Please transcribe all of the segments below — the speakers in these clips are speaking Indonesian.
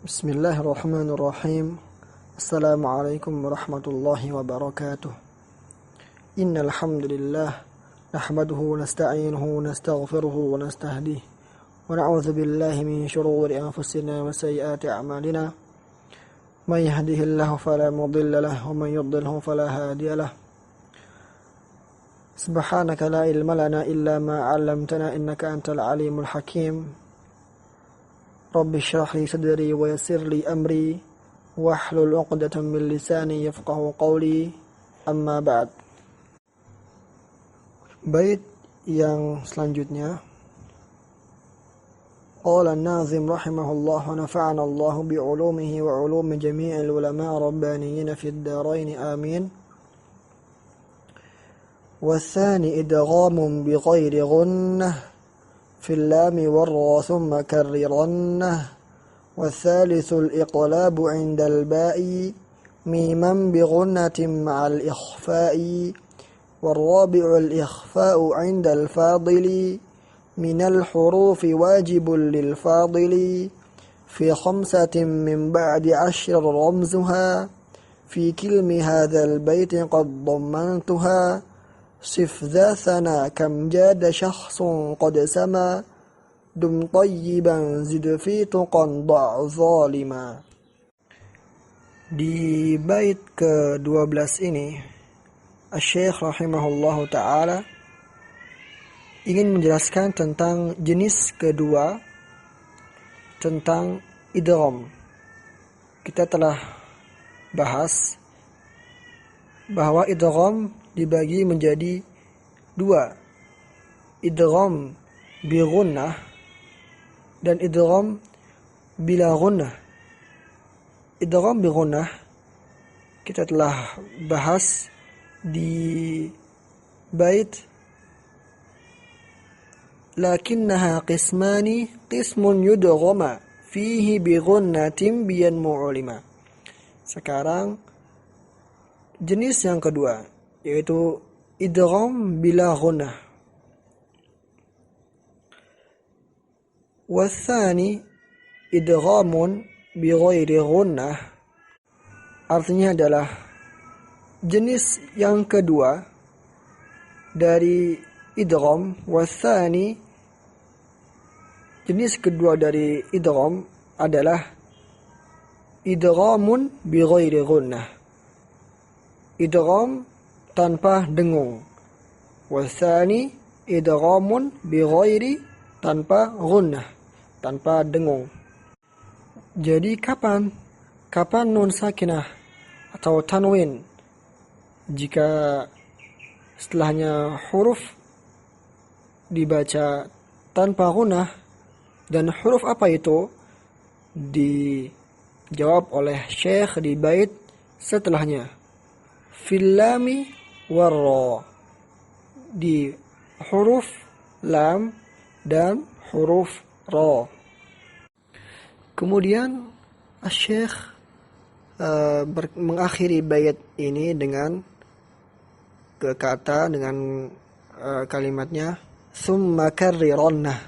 Bismillahirrahmanirrahim. Assalamualaikum warahmatullahi wabarakatuh. Innal hamdalillah nahmaduhu wa nasta'inuhu wa nastaghfiruhu wa nastahdihi wa na'udzu billahi min shururi anfusina wa sayyiati a'malina. May yahdihillahu fala mudilla lahu wa may yudlilhu fala hadiya lahu. Subhanaka la ilma lana illa ma 'allamtana innaka antal alimul hakim. Rabbi shrah li sadri wa yassir li amri wahlul 'uqdatam min lisani yafqahu qawli. Amma ba'd. Bait yang selanjutnya, qala an-nazim rahimahullah wa nafa'ana Allah bi 'ulumihi wa 'ulumi jami'il ulama rabbaniyyin fid darain amin. Wathani idghamun bi ghairi ghunnah في اللام والراء ثم كررنه والثالث الإقلاب عند الباء ميما بغنة مع الإخفاء والرابع الإخفاء عند الفاضل من الحروف واجب للفاضل في 5 من بعد 10 رمزها في كلم هذا البيت قد ضمنتها صف ذا ثنا كم جاد شخص قد سما دم طيبا زد في تقى ضع ظالما. Di bait ke-12 ini, Asy-Syaikh rahimahullahu ta'ala ingin menjelaskan tentang jenis kedua, tentang idgham. Kita telah bahas bahwa idgham dibagi menjadi dua, idgham bi ghunnah dan idgham bila ghunnah. Idgham bi ghunnah kita telah bahas di bait lakinnaha qismani qismun yudghama fihi bi ghunnatin biyan mu'lima. Sekarang jenis yang kedua, yaitu idgham bila ghunnah. Wathani idghamun bi ghairi ghunnah, artinya adalah jenis yang kedua dari idgham. Wathani, jenis kedua dari idgham adalah idghamun bi ghairi ghunnah, idgham tanpa dengung. Wasani idghamun bi ghairi, tanpa ghunnah, tanpa dengung. Jadi kapan nun sakinah atau tanwin jika setelahnya huruf dibaca tanpa ghunnah, dan huruf apa itu dijawab oleh Syekh di bait setelahnya. Fil lami warra, di huruf lam dan huruf ra. Kemudian Asy-Syaikh mengakhiri bait ini dengan kalimatnya summa karrirannah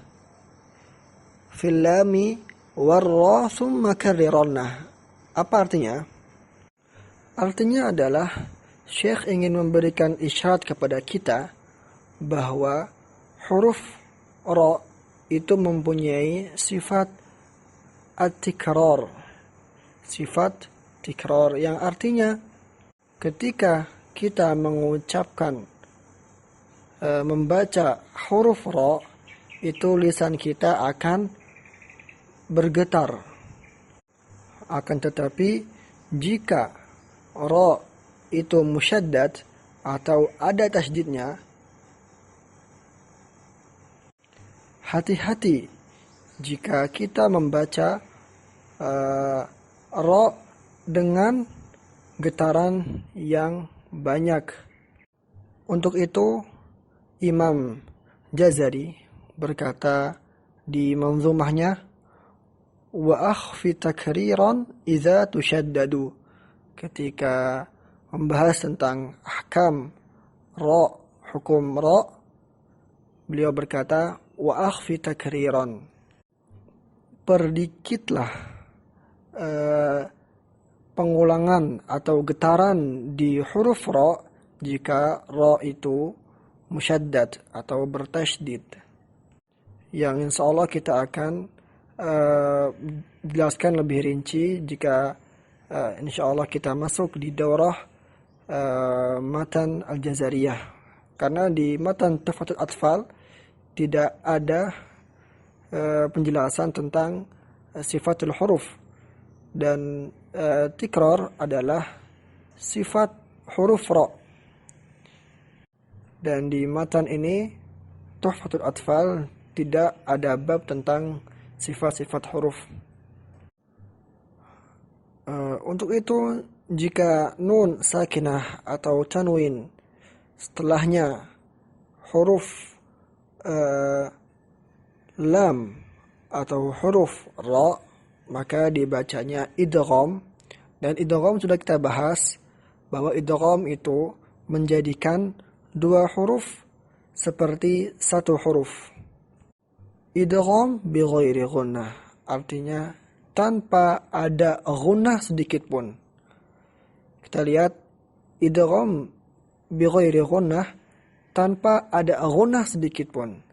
fil lami warra summa karrirannah. Apa artinya? Artinya adalah Syekh ingin memberikan isyarat kepada kita bahwa huruf ra itu mempunyai sifat at-tikrar, sifat tikrar, yang artinya ketika kita mengucapkan membaca huruf ra, itu lisan kita akan bergetar. Akan tetapi jika ra itu musyaddad atau ada tasydidnya, hati-hati jika kita membaca ra dengan getaran yang banyak. Untuk itu Imam Jazari berkata di manzumahnya, wa akhfi takriran idza tushaddadu, ketika membahas tentang ahkam ra, hukum ra, beliau berkata wa akhfi takriran, perdikitlah eh, pengulangan atau getaran di huruf ra jika ra itu musyaddad atau bertasydid, yang insya Allah kita akan jelaskan lebih rinci jika insya Allah kita masuk di daurah matan al-Jazariyah. Karena di matan Tuhfatul Atfal tidak ada penjelasan tentang sifatul huruf, dan tikrar adalah sifat huruf ra. Dan di matan ini Tuhfatul Atfal tidak ada bab tentang sifat-sifat huruf. Untuk itu, jika nun sakinah atau tanwin setelahnya huruf lam atau huruf ra, maka dibacanya idgham. Dan idgham sudah kita bahas bahwa idgham itu menjadikan dua huruf seperti satu huruf. Idgham bi ghairi ghunnah, artinya tanpa ada ghunnah sedikit pun. Kita lihat idgham bi ghairi ghunnah tanpa ada ghunnah sedikit pun.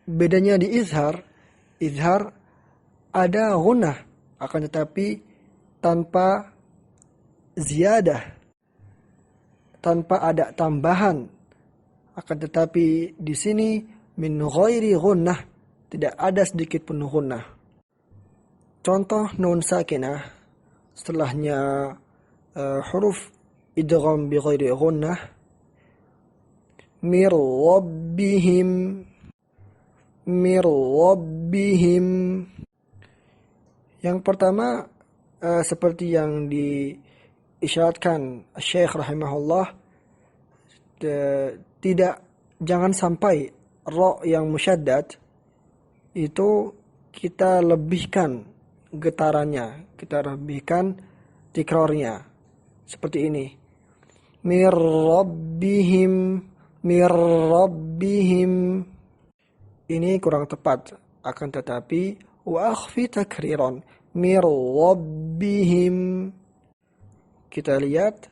Bedanya di izhar ada ghunnah, akan tetapi tanpa ziyadah, tanpa ada tambahan. Akan tetapi di sini min ghairi ghunnah, tidak ada sedikit pun ghunnah. Contoh nun sakinah setelahnya huruf idgham bi ghairi ghunnah, mir rabbihim. Yang pertama seperti yang diisyaratkan Syekh rahimahullah, jangan sampai ra yang musyaddad itu kita lebihkan getarannya, kita lebihkan tikrarnya. Seperti ini. Mir rabbihim. Ini kurang tepat, akan tetapi wa akhfi takriran. Mir rabbihim. Kita lihat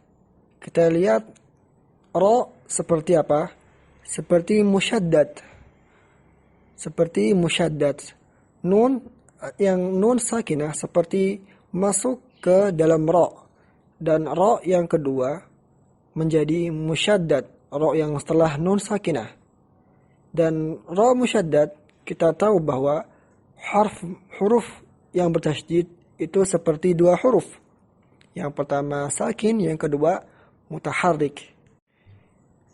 ra seperti apa? Seperti musyaddad. Nun sakinah seperti masuk ke dalam ra, dan ra yang kedua menjadi musyaddad, ra yang setelah nun sakinah. Dan ra musyaddad kita tahu bahwa huruf yang bertasydid itu seperti dua huruf. Yang pertama sakin, yang kedua mutaharrik.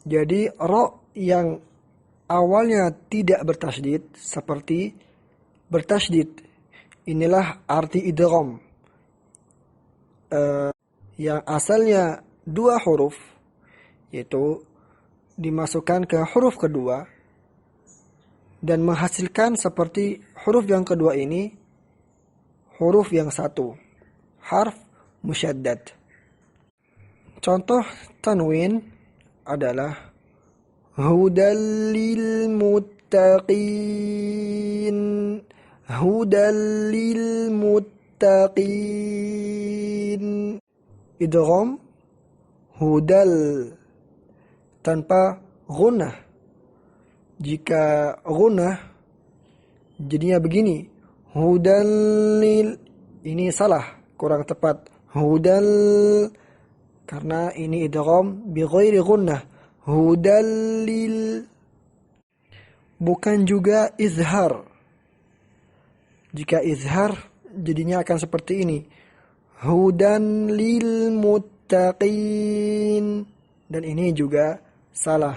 Jadi ra yang awalnya tidak bertasydid seperti bertasydid. Inilah arti idgham. Yang asalnya dua huruf, yaitu dimasukkan ke huruf kedua dan menghasilkan seperti huruf yang kedua ini huruf yang satu, harf musyaddad. Contoh tanwin adalah hudal lil muttaqin. Idgham hudal tanpa ghunnah. Jika ghunnah jadinya begini, hudal lil. Ini salah, kurang tepat. Hudal, karena ini idgham bi ghairi ghunnah. Hudal lil. Bukan juga izhar. Jika izhar jadinya akan seperti ini. Hudan lil muttaqin. Dan ini juga salah.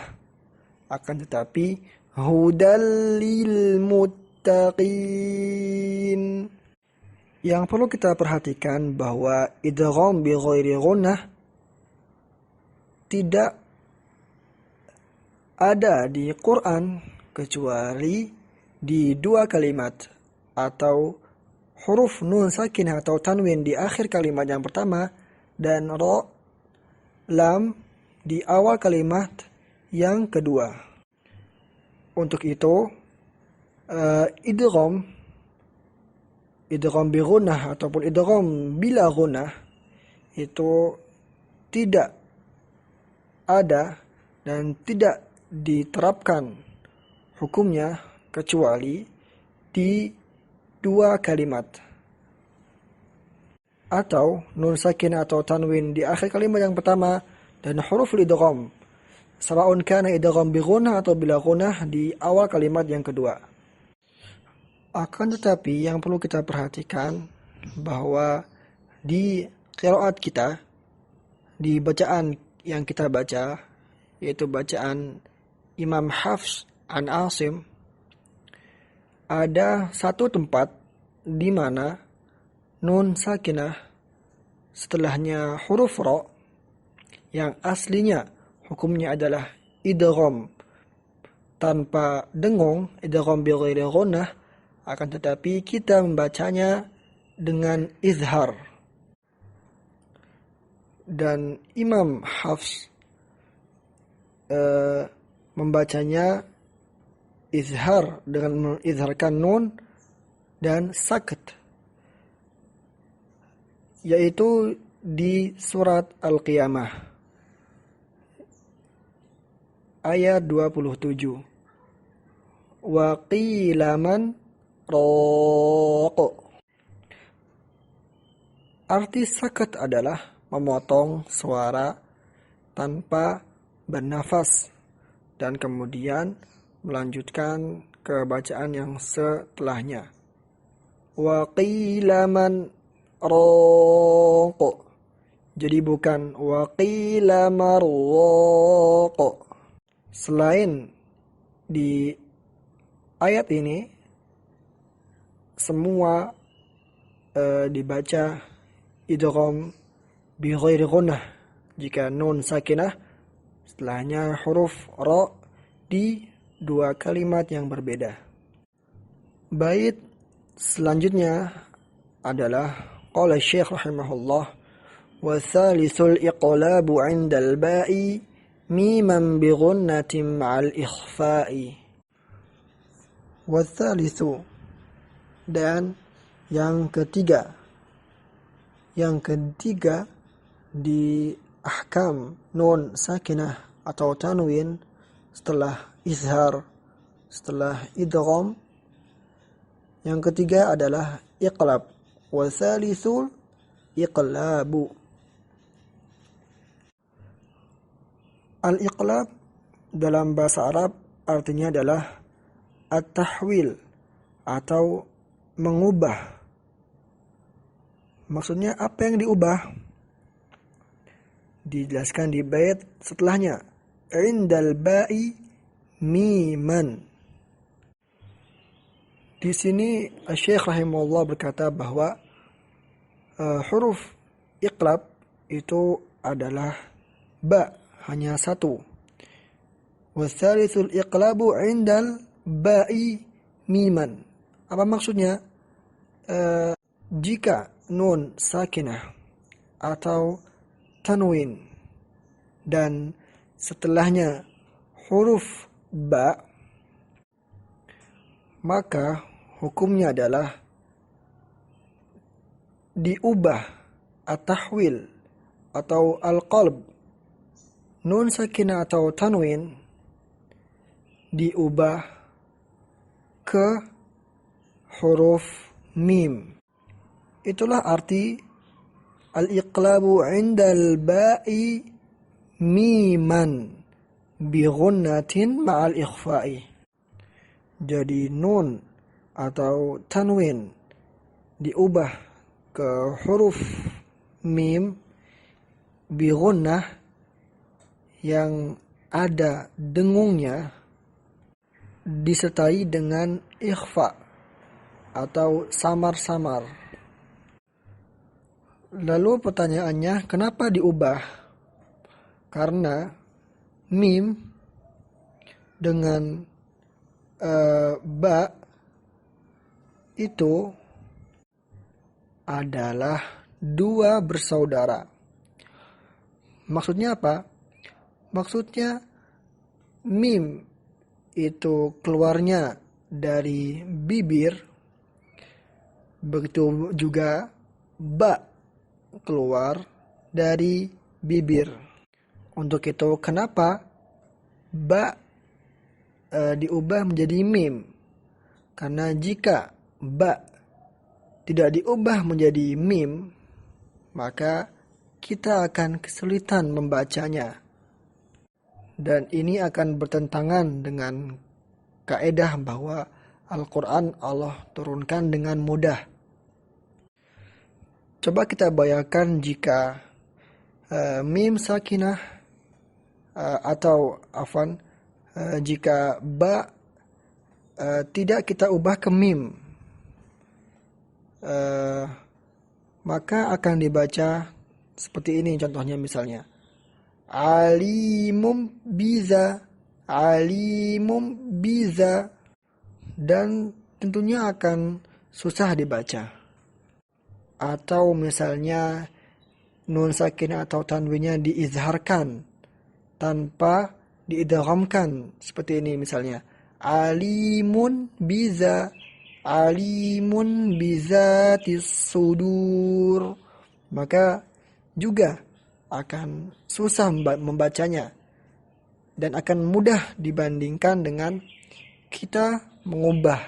Akan tetapi hudan lil muttaqin. Yang perlu kita perhatikan bahwa idgham bi ghairi ghunnah tidak ada di Quran kecuali di dua kalimat atau huruf nun sakinah atau tanwin di akhir kalimat yang pertama dan ra lam di awal kalimat yang kedua. Untuk itu idgham idgham bi gunnah ataupun idgham bila gunnah itu tidak ada dan tidak diterapkan hukumnya kecuali di dua kalimat, atau nun sakinah atau tanwin di akhir kalimat yang pertama dan huruf idgham sawa'un kana idgham bi gunnah atau bila gunnah di awal kalimat yang kedua. Akan tetapi yang perlu kita perhatikan bahwa di qiraat kita, di bacaan yang kita baca, yaitu bacaan Imam Hafs an Asim, ada satu tempat di mana nun sakinah setelahnya huruf ra yang aslinya hukumnya adalah idgham tanpa dengung, idgham bi ghairi gunnah, akan tetapi kita membacanya dengan izhar. Dan Imam Hafs membacanya izhar dengan mengizharkan nun dan sakit, yaitu di surat Al-Qiyamah ayat 27. Wa qila man raq. Arti sakat adalah memotong suara tanpa bernafas dan kemudian melanjutkan ke bacaan yang setelahnya. Wa qila man raq. Jadi bukan wa qila marraq. Selain di ayat ini semua dibaca idgham bi ghairi gunnah jika nun sakinah setelahnya huruf ra di dua kalimat yang berbeda. Bait selanjutnya adalah qala Syekh rahimahullah wa thalithul iqlabu 'inda al-ba'i miman bi gunnatin ma'al ikhfa'i. Wa thalithu, dan yang ketiga di ahkam nun sakinah atau tanwin setelah izhar, setelah idgham, yang ketiga adalah iqlab. Wa thalithul iqlabu. Al-iqlab dalam bahasa Arab artinya adalah at-tahwil atau mengubah. Maksudnya apa yang diubah? Dijelaskan di bait setelahnya. Indal ba'i miman. Di sini Syekh rahimahullah berkata bahwa huruf iqlab itu adalah ba, hanya satu. Wasalithul iqlabu indal ba'i miman. Apa maksudnya? Jika nun sakinah atau tanwin dan setelahnya huruf ba, maka hukumnya adalah diubah at-tahwil atau al-qalb. Nun sakinah atau tanwin diubah ke huruf mim. Itulah arti al-iqlabu 'indal ba'i miman bi ghunnatin ma'al ikhfa'i. Jadi nun atau tanwin diubah ke huruf mim bi ghunnah yang ada dengungnya disertai dengan ikhfa atau samar-samar. Lalu pertanyaannya, kenapa diubah? Karena mim dengan ba itu adalah dua bersaudara. Maksudnya apa? Maksudnya mim itu keluarnya dari bibir Begitu juga ba keluar dari bibir. Untuk itu kenapa ba diubah menjadi mim? Karena jika ba tidak diubah menjadi mim, maka kita akan kesulitan membacanya. Dan ini akan bertentangan dengan kaidah bahwa Al-Quran Allah turunkan dengan mudah. Coba kita bayangkan jika mim sakinah jika ba tidak kita ubah ke mim, maka akan dibaca seperti ini contohnya misalnya. Alimum biza, dan tentunya akan susah dibaca. Atau misalnya nun sakinah atau tanwinnya diizharkan tanpa diidghamkan, seperti ini misalnya. Alimun bizatis sudur, maka juga akan susah membacanya dan akan mudah dibandingkan dengan kita mengubah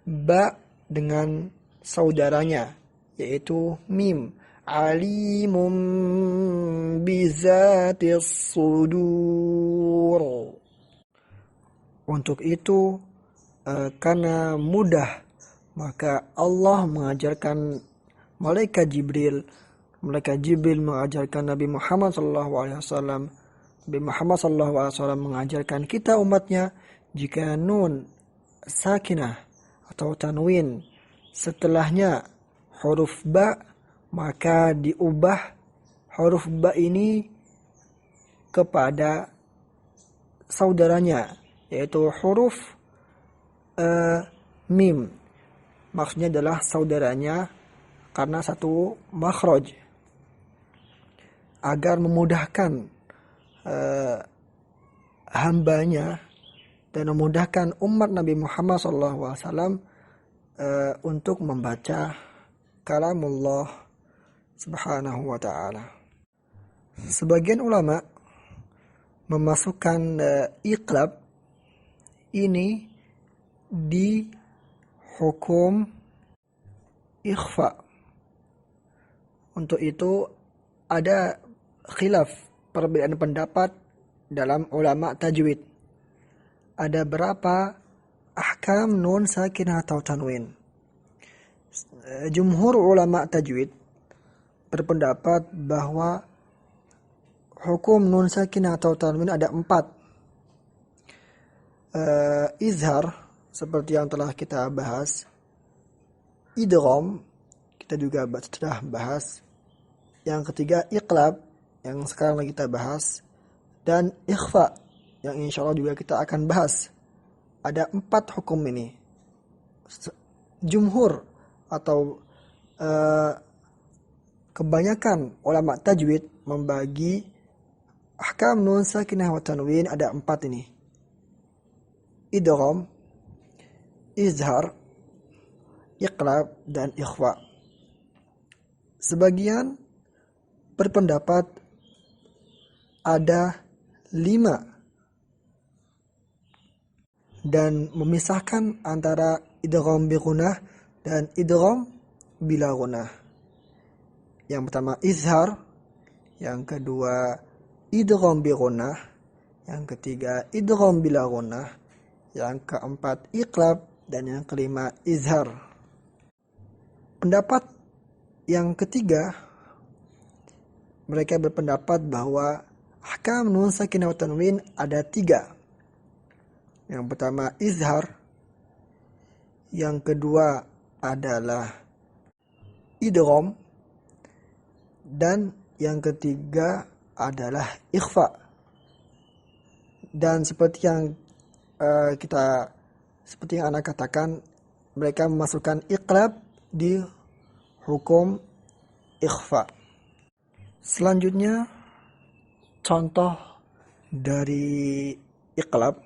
ba dengan saudaranya, yaitu mim. Alimum bizatis sudur. Untuk itu karena mudah, maka Allah mengajarkan malaikat Jibril mengajarkan Nabi Muhammad SAW. Nabi Muhammad SAW mengajarkan kita umatnya, jika nun sakinah atau tanwin setelahnya huruf ba, maka diubah huruf ba ini kepada saudaranya, yaitu huruf mim. Maksudnya adalah saudaranya karena satu makhraj, agar memudahkan hambanya dan memudahkan umat Nabi Muhammad SAW untuk membaca kalamullah subhanahu wa ta'ala. Sebagian ulama memasukkan iqlab ini di hukum ikhfa. Untuk itu ada khilaf, perbedaan pendapat dalam ulama tajwid. Ada berapa ahkam nun sakinah atau tanwin. Jumhur ulama tajwid berpendapat bahwa hukum nun sakinah atau tanwin ada 4. Izhar, seperti yang telah kita bahas. Idgham, kita juga sudah bahas. Yang ketiga iqlab, yang sekarang lagi kita bahas. Dan ikhfa, yang insya Allah juga kita akan bahas. Ada 4 hukum ini. Jumhur atau kebanyakan ulama tajwid membagi ahkam nun sakinah wa tanwin ada 4 ini. Idgham, izhar, iqlab, dan ikhfa. Sebagian berpendapat ada 5 dan memisahkan antara idgham bi gunnah dan idgham bila gunnah. Yang pertama izhar, yang kedua idgham bi gunnah, yang ketiga idgham bila gunnah, yang keempat iqlab, dan yang kelima izhar. Pendapat yang ketiga, mereka berpendapat bahwa ahkam nun sakinah wa tanwin ada 3. Yang pertama izhar, yang kedua adalah idgham, dan yang ketiga adalah ikhfa. Dan seperti yang seperti yang anak katakan, mereka memasukkan iqlab di hukum ikhfa. Selanjutnya contoh dari iqlab.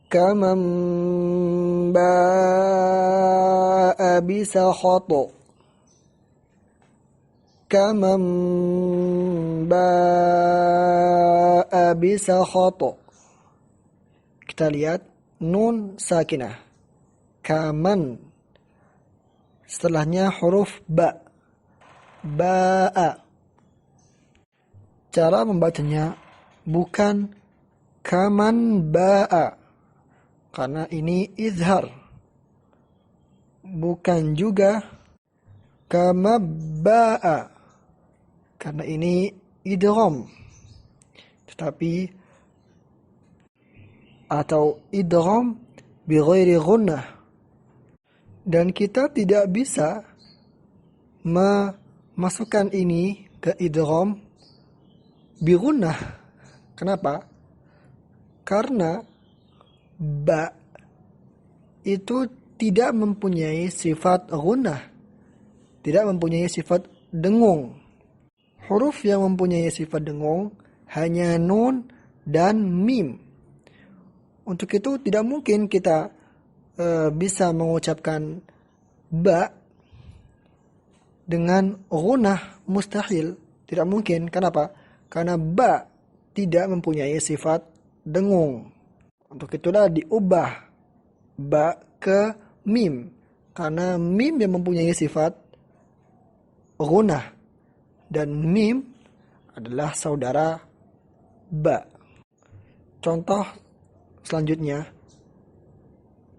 kaman ba'a bisakhat, kaman ba'a bisakhat. Kita lihat nun sakinah, kaman, setelahnya huruf ba, ba'a. Cara membacanya bukan kaman ba'a, karena ini izhar. Bukan juga kama ba'a, karena ini idgham. Tetapi atau idgham bi ghairi ghunnah. Dan kita tidak bisa memasukkan ini ke idgham bi ghunnah. Kenapa? Karena ba itu tidak mempunyai sifat ghunnah, tidak mempunyai sifat dengung. Huruf yang mempunyai sifat dengung hanya nun dan mim. Untuk itu tidak mungkin kita bisa mengucapkan ba dengan ghunnah, mustahil, tidak mungkin. Kenapa? Karena ba tidak mempunyai sifat dengung. Untuk itulah diubah ba ke mim, karena mim yang mempunyai sifat ghunnah, dan mim adalah saudara ba. Contoh selanjutnya,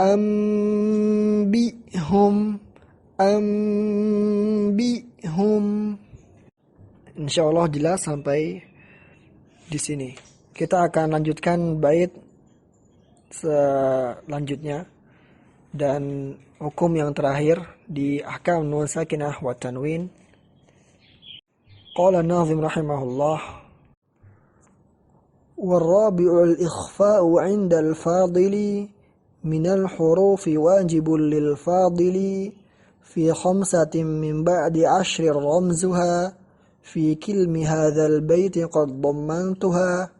ambihum, ambihum. Insyaallah jelas sampai di sini. Kita akan lanjutkan bait selanjutnya dan hukum yang terakhir di ahkam nun sakinah wa tanwin. Qala an-nazim rahimahullah, والرابع الإخفاء عند الفاضل من الحروف واجب للفاضل في 5 من بعد 10 رمزها في كلم هذا البيت قد ضمنتها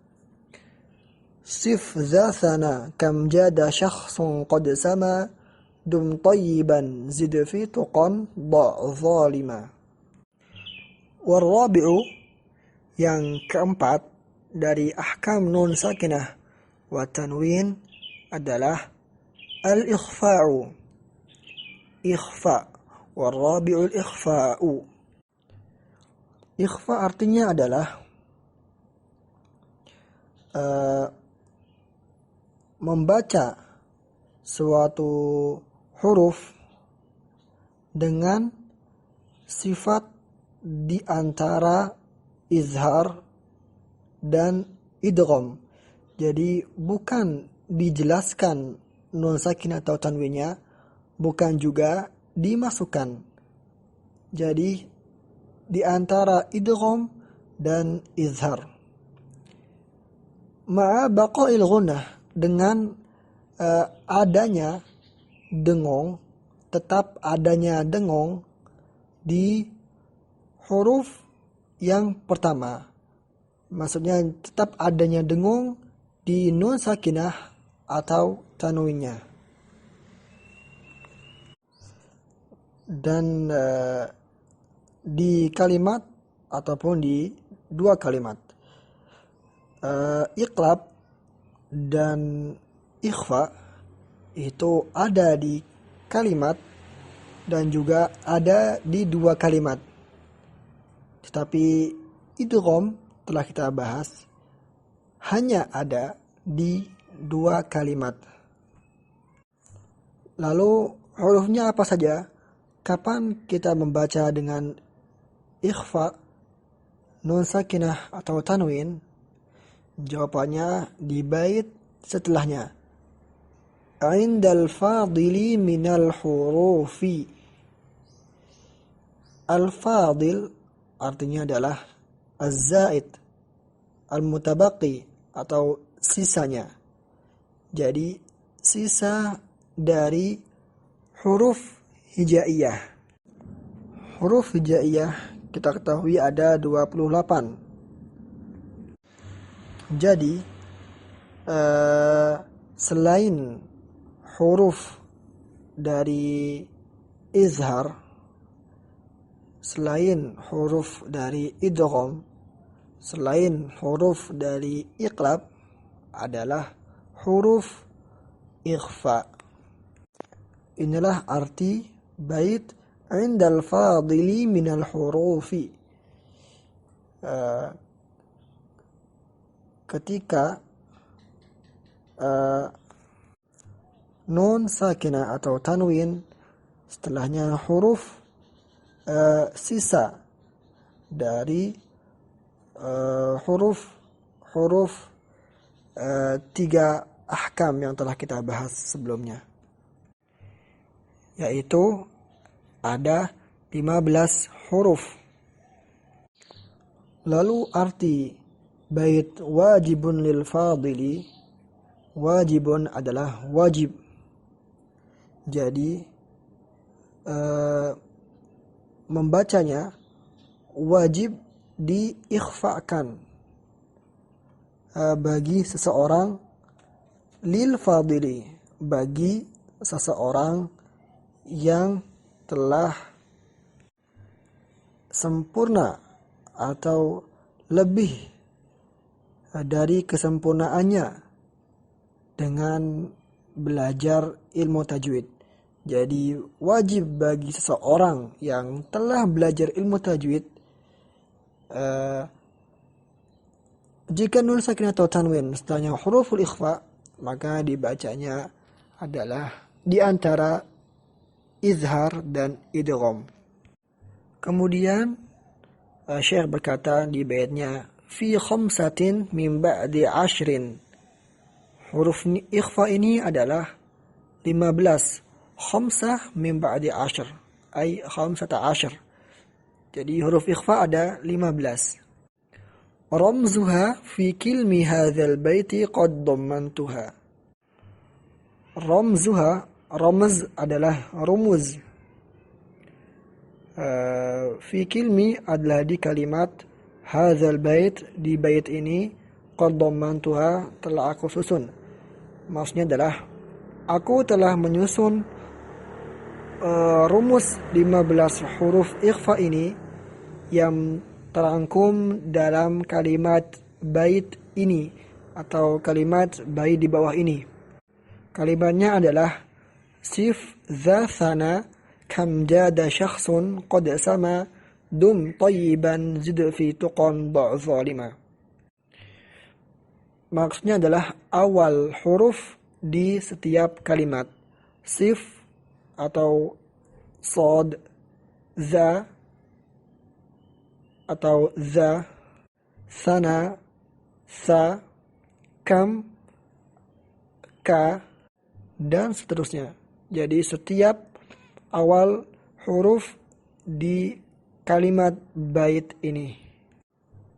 صف ذا ثنا كم جاد شخص قد سما دم طيبا زد في تقى ضع ظالما. والرابع yang keempat dari ahkam nun sakinah wa tanwin adalah al-ikhfa'u. Ikhfa. Warabi'ul ikhfa'u. Ikhfa artinya adalah membaca suatu huruf dengan sifat di antara izhar dan idgham. Jadi bukan dijelaskan nun sakinah atau tanwinnya, bukan juga dimasukkan. Jadi di antara idgham dan izhar. Ma'a baqa'il ghunnah, dengan adanya dengung, tetap adanya dengung di huruf yang pertama. Maksudnya tetap adanya dengung di nun sakinah atau tanwinnya. Dan di kalimat ataupun di dua kalimat, iqlab dan ikhfa itu ada di kalimat dan juga ada di dua kalimat. Tetapi idgham telah kita bahas hanya ada di dua kalimat. Lalu hurufnya apa saja? Kapan kita membaca dengan ikhfa, nun sakinah atau tanwin? Jawabannya di bait setelahnya. Indal fadili minal hurufi. Al-fadil artinya adalah az-zaid, al-mutabaqi atau sisanya. Jadi sisa dari huruf hijaiyah. Huruf hijaiyah kita ketahui ada 28. Jadi selain huruf dari izhar, selain huruf dari idgham, selain huruf dari iqlab adalah huruf ikhfa. Inilah arti bait indal fadili minal hurufi. Ketika nun sakinah atau tanwin setelahnya huruf sisa dari huruf tiga ahkam yang telah kita bahas sebelumnya, yaitu ada 15 huruf. Lalu arti bait wajibun lil fadili, wajibun adalah wajib. Jadi membacanya wajib diikhfakan bagi seseorang, lil fadili, bagi seseorang yang telah sempurna atau lebih dari kesempurnaannya dengan belajar ilmu tajwid. Jadi wajib bagi seseorang yang telah belajar ilmu tajwid, jika nun sakinah atau tanwin setelahnya huruful ikhfa, maka dibacanya adalah di antara izhar dan idgham. Kemudian Syekh berkata di baitnya, fi khamsatin min ba'di ashrin. Huruf ikhfa ini adalah 15. Khamsah min ba'di ashr, ay khamsata ashr. Jadi huruf ikhfa ada 15. Ramzuha fi kilmi hadzal baiti qad dammantuha. Ramzuha, ramz adalah rumuz. Fi kilmi adalah di kalimat, hadzal bait, di bait ini, qad dammantuha, telah aku susun. Maksudnya adalah aku telah menyusun rumus 15 huruf ikhfa ini yang terangkum dalam kalimat bait ini atau kalimat bait di bawah ini. Kalimatnya adalah sif za thana kam jada syakhsun qad sama dum tayyiban zid fi tuqan da' zalima. Maksudnya adalah awal huruf di setiap kalimat. Sif atau sod, za atau za, sana, sa, kam, ka, dan seterusnya. Jadi setiap awal huruf di kalimat bait ini.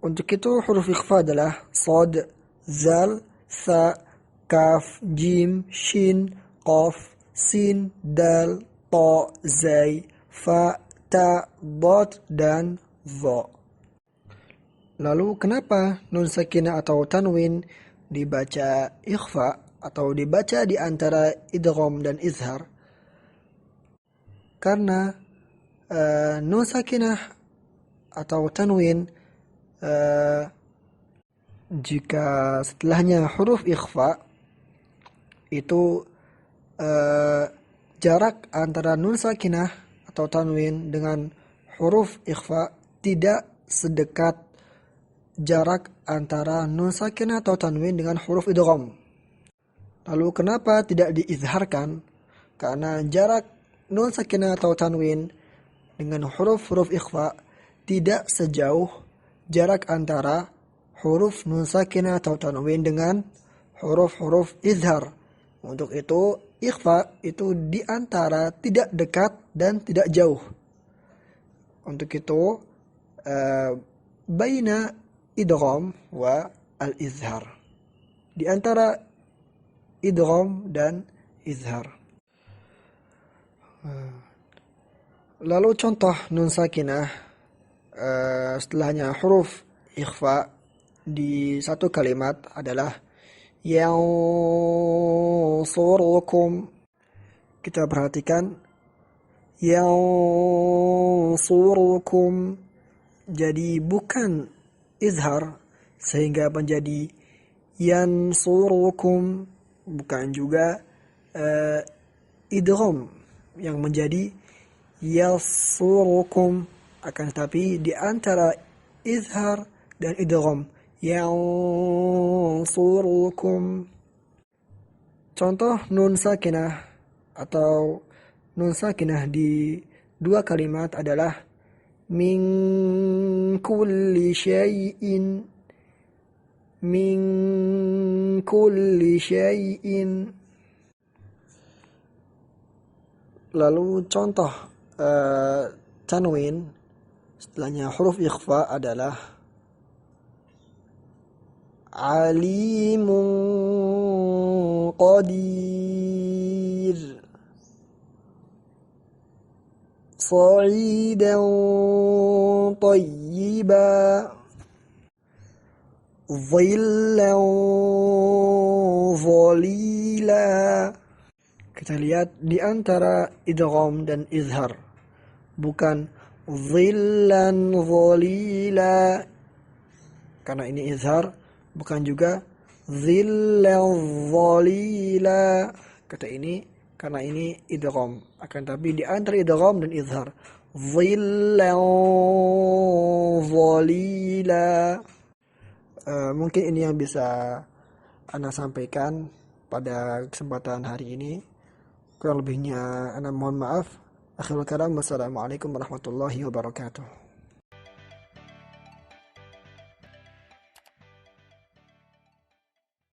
Untuk itu huruf ikhfa adalah sod, zal, sa, kaf, jim, shin, qaf, sin, dal, ta, zai, fa, ta, dot, dan dha. Lalu kenapa nun sakinah atau tanwin dibaca ikhfa atau dibaca di antara idgham dan izhar? Karena nun sakinah atau tanwin jika setelahnya huruf ikhfa itu jarak antara nun sakinah atau tanwin dengan huruf ikhfa tidak sedekat jarak antara nun sakinah atau tanwin dengan huruf idgham. Lalu kenapa tidak diizharkan? Karena jarak nun sakinah atau tanwin dengan huruf-huruf ikhfa tidak sejauh jarak antara huruf nun sakinah atau tanwin dengan huruf-huruf izhar. Untuk itu ikhfa itu di antara tidak dekat dan tidak jauh. Untuk itu baina idgham wa al-izhar, di antara idgham dan izhar. Lalu contoh nun sakinah setelahnya huruf ikhfa di satu kalimat adalah yansurukum. Kita perhatikan yansurukum, jadi bukan izhar sehingga menjadi yansurukum, bukan juga idgham yang menjadi yasurukum, akan tetapi di antara izhar dan idgham yansurukum. Contoh nun sakinah atau nun sakinah di dua kalimat adalah min kulli syai'in, min kulli syai'in. Lalu contoh tanwin setelahnya huruf ikhfa adalah alimun qadir, sa'idan tayyiba, dhillan dhalila. Kita lihat di antara idgham dan izhar, bukan dhillan dhalila karena ini izhar, bukan juga dhillan dhalila kata ini karena ini idgham. Akan tapi di antara idgham dan izhar, dhillan dhalila. Mungkin ini yang bisa Ana sampaikan pada kesempatan hari ini. Kurang lebihnya Ana mohon maaf. Akhirul kalam, wassalamualaikum warahmatullahi wabarakatuh.